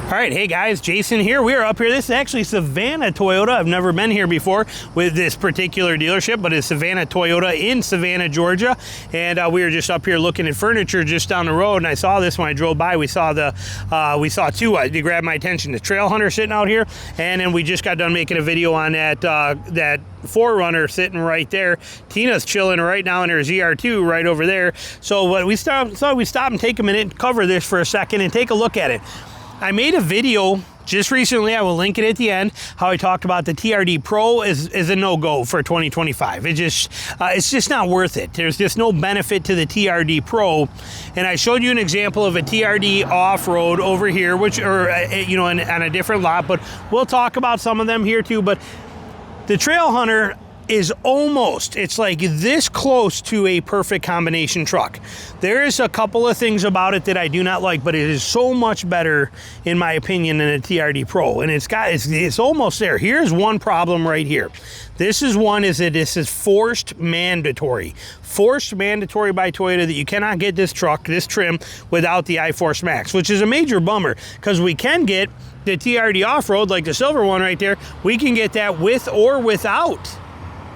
All right, hey guys, Jason here. We are up here. This is actually Savannah Toyota. I've never been here before with this particular dealership, but it's Savannah Toyota in Savannah, Georgia. And we were just up here looking at furniture just down the road, and I saw this when I drove by. We saw two. They grabbed my attention. The TrailHunter sitting out here, and then we just got done making a video on that 4Runner sitting right there. Tina's chilling right now in her ZR2 right over there. So what we thought we'd stop and take a minute and cover this for a second and take a look at it. I made a video just recently, I will link it at the end, how I talked about the TRD Pro is a no-go for 2025. It's just not worth it. There's just no benefit to the TRD Pro. And I showed you an example of a TRD off-road over here, on a different lot, but we'll talk about some of them here too. But the TrailHunter is it's like this close to a perfect combination truck. There is a couple of things about it that I do not like, but it is so much better, in my opinion, than a TRD Pro. And it's almost there. Here's one problem right here. This is forced mandatory. Forced mandatory by Toyota that you cannot get this trim, without the iForce Max, which is a major bummer, because we can get the TRD off-road, like the silver one right there. We can get that with or without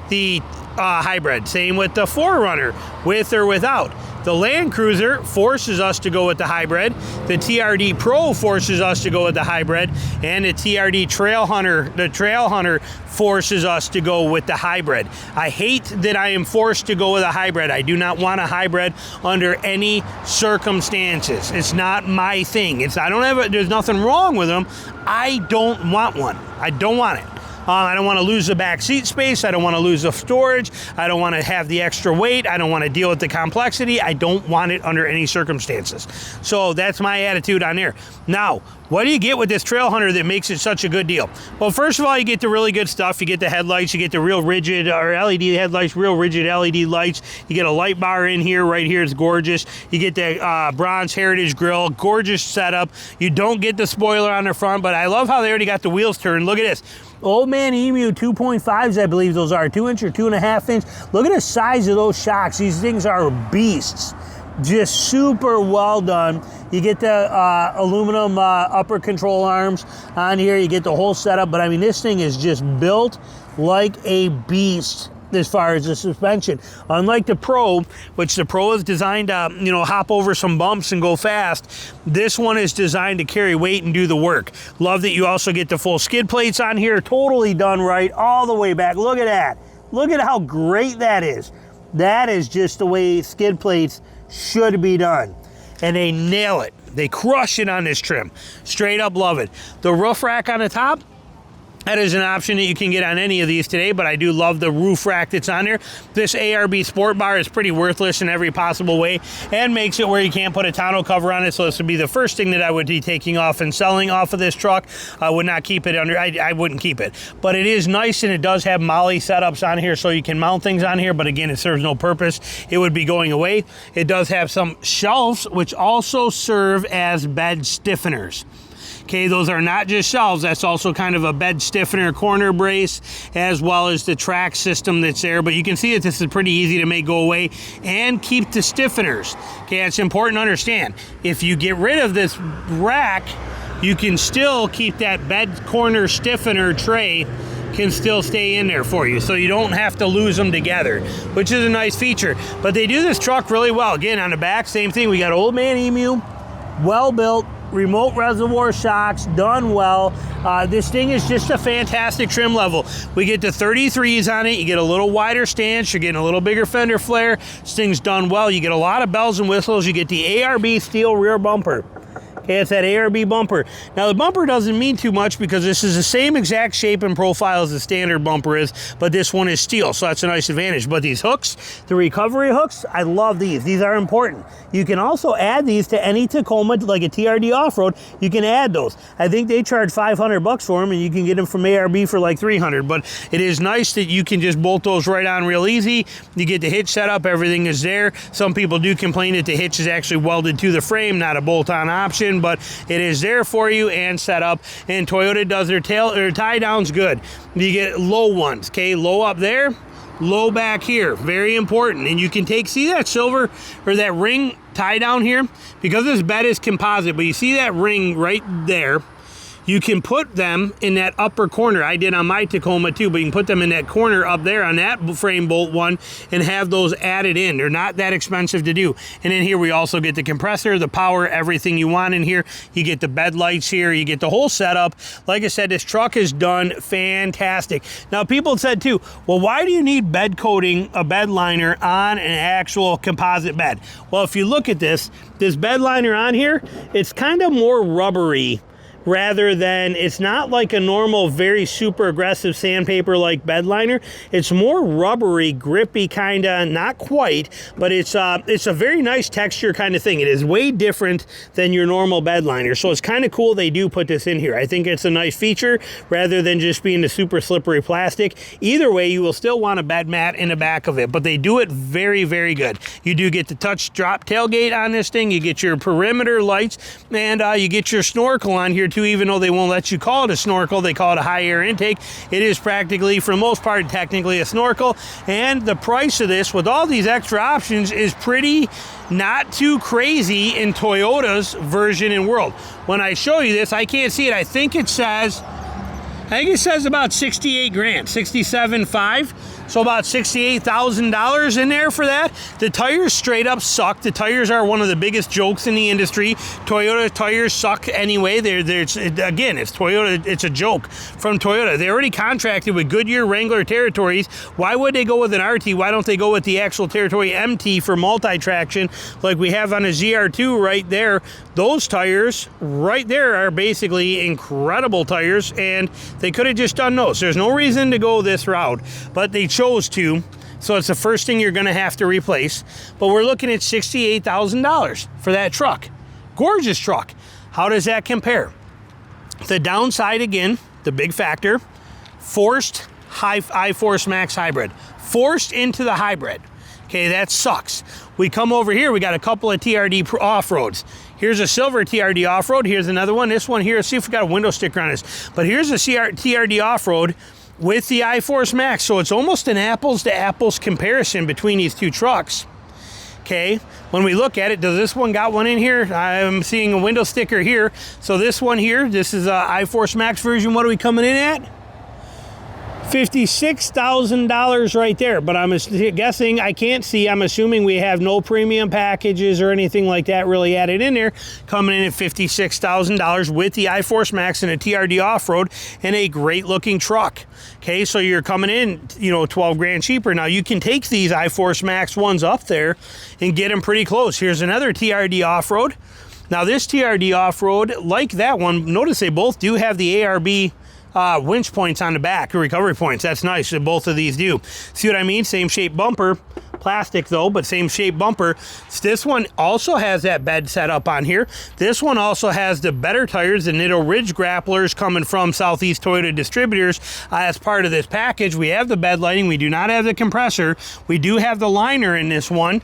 the hybrid. Same with the 4Runner, with or without. The Land Cruiser forces us to go with the hybrid. The TRD Pro forces us to go with the hybrid, and the TrailHunter forces us to go with the hybrid. I hate that I am forced to go with a hybrid. I do not want a hybrid under any circumstances. It's not my thing. There's nothing wrong with them. I don't want one. I don't want it. I don't want to lose the back seat space. I don't want to lose the storage. I don't want to have the extra weight. I don't want to deal with the complexity. I don't want it under any circumstances. So that's my attitude on there. Now, what do you get with this TrailHunter that makes it such a good deal? Well, first of all, you get the really good stuff. You get the headlights. You get the real rigid LED headlights, real rigid LED lights. You get a light bar in here. Right here is gorgeous. You get the bronze heritage grille, gorgeous setup. You don't get the spoiler on the front, but I love how they already got the wheels turned. Look at this. Old Man Emu 2.5s, I believe those are, 2-inch or 2.5 inch. Look at the size of those shocks. These things are beasts. Just super well done. You get the aluminum upper control arms on here. You get the whole setup. But I mean, this thing is just built like a beast as far as the suspension. Unlike the Pro, which the Pro is designed to, hop over some bumps and go fast, this one is designed to carry weight and do the work. Love that you also get the full skid plates on here, totally done right, all the way back. Look at that. Look at how great that is. That is just the way skid plates should be done. And they nail it. They crush it on this trim. Straight up love it. The roof rack on the top, that is an option that you can get on any of these today, but I do love the roof rack that's on there. This ARB Sport Bar is pretty worthless in every possible way and makes it where you can't put a tonneau cover on it, so this would be the first thing that I would be taking off and selling off of this truck. I would not keep it under, I wouldn't keep it. But it is nice, and it does have MOLLE setups on here, so you can mount things on here, but again, it serves no purpose. It would be going away. It does have some shelves, which also serve as bed stiffeners. Okay, those are not just shelves, that's also kind of a bed stiffener corner brace, as well as the track system that's there. But you can see that this is pretty easy to make go away and keep the stiffeners. Okay, it's important to understand. If you get rid of this rack, you can still keep that bed corner stiffener tray can still stay in there for you, so you don't have to lose them together, which is a nice feature. But they do this truck really well. Again, on the back, same thing. We got Old Man Emu, well built, remote reservoir shocks, done well. This thing is just a fantastic trim level. We get the 33s on it. You get a little wider stance. You're getting a little bigger fender flare. This thing's done well. You get a lot of bells and whistles. You get the ARB steel rear bumper. Okay, it's that ARB bumper. Now, the bumper doesn't mean too much because this is the same exact shape and profile as the standard bumper is, but this one is steel, so that's a nice advantage. But these hooks, the recovery hooks, I love these. These are important. You can also add these to any Tacoma, like a TRD off-road. You can add those. I think they charge $500 for them, and you can get them from ARB for like $300. But it is nice that you can just bolt those right on real easy. You get the hitch set up. Everything is there. Some people do complain that the hitch is actually welded to the frame, not a bolt-on option, but it is there for you and set up. And Toyota does their tie downs good. You get low ones, okay? Low up there, low back here. Very important. And you can see that silver or that ring tie down here, because this bed is composite, but you see that ring right there. you can put them in that upper corner. I did on my Tacoma too, but you can put them in that corner up there on that frame bolt one and have those added in. They're not that expensive to do. And in here we also get the compressor, the power, everything you want in here. You get the bed lights here, you get the whole setup. Like I said, this truck is done fantastic. Now people said too, well, why do you need bed coating, a bed liner on an actual composite bed? Well, if you look at this bed liner on here, it's kind of more rubbery rather than, it's not like a normal, very super aggressive sandpaper like bed liner. It's more rubbery, grippy kind of, not quite, but it's a very nice texture kind of thing. It is way different than your normal bed liner. So it's kind of cool they do put this in here. I think it's a nice feature rather than just being the super slippery plastic. Either way, you will still want a bed mat in the back of it, but they do it very, very good. You do get the touch drop tailgate on this thing. You get your perimeter lights, and you get your snorkel on here too, even though they won't let you call it a snorkel. They call it a high air intake. It is practically, for the most part, technically a snorkel. And the price of this, with all these extra options, is pretty not too crazy in Toyota's version and world. When I show you this, I can't see it. I think it says about 68 grand, 67.5. So about $68,000 in there for that. The tires straight up suck. The tires are one of the biggest jokes in the industry. Toyota tires suck anyway. Again, it's Toyota. It's a joke from Toyota. They already contracted with Goodyear, Wrangler territories. Why would they go with an RT? Why don't they go with the actual territory MT for multi-traction like we have on a ZR2 right there? Those tires right there are basically incredible tires, and they could have just done those. There's no reason to go this route, but they chose to, so it's the first thing you're going to have to replace. But we're looking at $68,000 for that truck. Gorgeous truck. How does that compare? The downside, again, the big factor, forced I-Force Max hybrid. Forced into the hybrid. Okay, that sucks. We come over here, we got a couple of TRD off-roads. Here's a silver TRD off-road. Here's another one. This one here, let's see if we got a window sticker on this. But here's a TRD off-road with the I-Force Max. So it's almost an apples to apples comparison between these two trucks. Okay, when we look at it, does this one got one in here? I'm seeing a window sticker here. So this one here, this is a I-Force Max version. What are we coming in at? $56,000 right there, but I'm guessing, I can't see, I'm assuming we have no premium packages or anything like that really added in there, coming in at $56,000 with the I-Force Max and a TRD off-road and a great looking truck. Okay, so you're coming in, 12 grand cheaper. Now you can take these I-Force Max ones up there and get them pretty close. Here's another TRD off-road. Now this TRD off-road, like that one, notice they both do have the ARB winch points on the back, recovery points. That's nice. Both of these do. See what I mean? Same shape bumper. Plastic though, but same shape bumper. This one also has that bed set up on here. This one also has the better tires, the Nitto Ridge grapplers coming from Southeast Toyota distributors. As part of this package, we have the bed lighting. We do not have the compressor. We do have the liner in this one.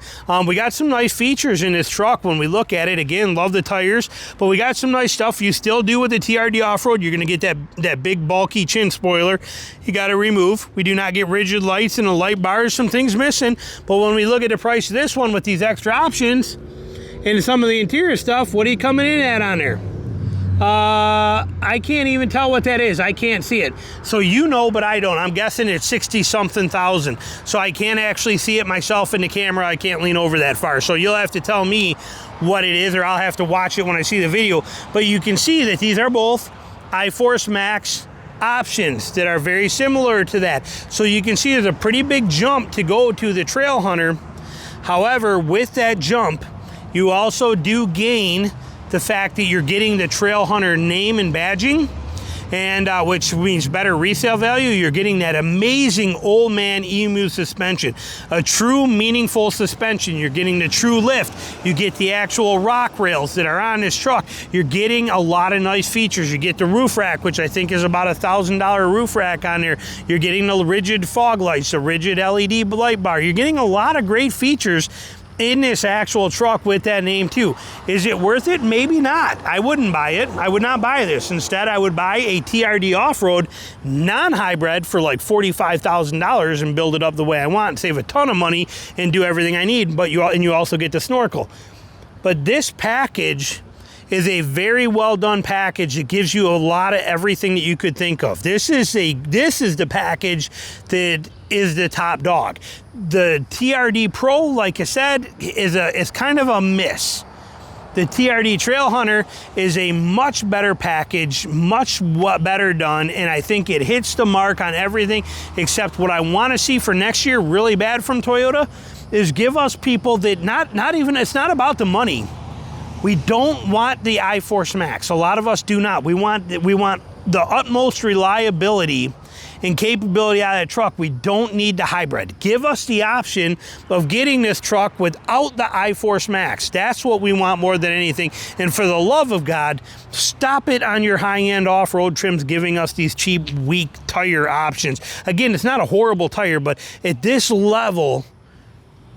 We got some nice features in this truck when we look at it. Again, love the tires, but we got some nice stuff. You still do with the TRD off-road. You're going to get that big bulky chin spoiler. You got to remove. We do not get rigid lights and the light bars. Some things missing. But when we look at the price of this one with these extra options and some of the interior stuff, what are you coming in at on there? I can't even tell what that is. I can't see it. So but I don't. I'm guessing it's 60-something thousand. So I can't actually see it myself in the camera. I can't lean over that far. So you'll have to tell me what it is, or I'll have to watch it when I see the video. But you can see that these are both I-Force Max options that are very similar to that. So you can see there's a pretty big jump to go to the TrailHunter. However, with that jump, you also do gain the fact that you're getting the TrailHunter name and badging, and which means better resale value. You're getting that amazing old man emu suspension, a true meaningful suspension. You're getting the true lift. You get the actual rock rails that are on this truck. You're getting a lot of nice features. You get the roof rack, which I think is about $1,000 roof rack on there. You're getting the rigid fog lights, the rigid LED light bar. You're getting a lot of great features in this actual truck with that name too. Is it worth it? Maybe not. I wouldn't buy it. I would not buy this. Instead, I would buy a TRD off-road non-hybrid for like $45,000 and build it up the way I want, save a ton of money and do everything I need, but you also get the snorkel. But this package is a very well done package. It gives you a lot of everything that you could think of. This is the package that is the top dog. The TRD Pro, like I said, is kind of a miss. The TRD TrailHunter is a much better package, much better done, and I think it hits the mark on everything except what I want to see for next year really bad from Toyota is give us people that not even, it's not about the money. We don't want the iForce Max. A lot of us do not. We want the utmost reliability and capability out of the truck. We don't need the hybrid. Give us the option of getting this truck without the iForce Max. That's what we want more than anything. And for the love of God, stop it on your high-end off-road trims giving us these cheap, weak tire options. Again, it's not a horrible tire, but at this level,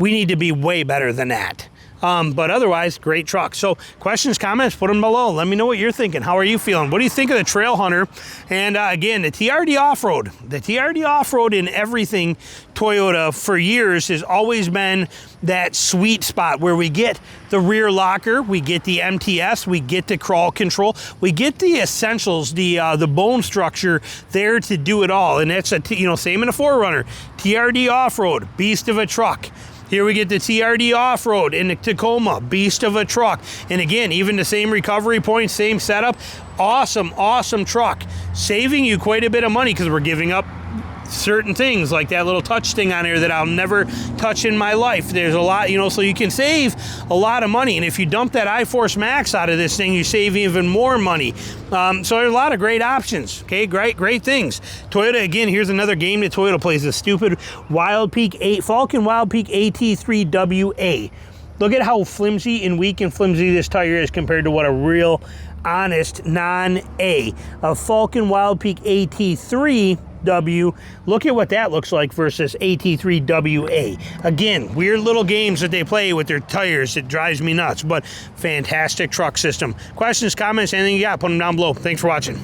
we need to be way better than that. But otherwise, great truck. So questions, comments, put them below. Let me know what you're thinking. How are you feeling? What do you think of the TrailHunter? And again, the TRD Off-Road. The TRD Off-Road in everything Toyota for years has always been that sweet spot where we get the rear locker, we get the MTS, we get the crawl control, we get the essentials, the bone structure there to do it all. And that's same in a 4Runner. TRD Off-Road, beast of a truck. Here we get the TRD Off-Road in the Tacoma, beast of a truck. And again, even the same recovery point, same setup. Awesome, awesome truck. Saving you quite a bit of money because we're giving up certain things like that little touch thing on here that I'll never touch in my life. There's a lot, so you can save a lot of money. And if you dump that iForce Max out of this thing, you save even more money. So there's a lot of great options. Okay, great things. Toyota, again, here's another game that Toyota plays, the stupid Falcon Wild Peak AT3WA. Look at how flimsy and weak and flimsy this tire is compared to what a real honest non-A. A Falcon Wild Peak AT3W, look at what that looks like versus AT3WA. Again, weird little games that they play with their tires. It drives me nuts, but fantastic truck system. Questions, comments, anything you got, put them down below. Thanks for watching.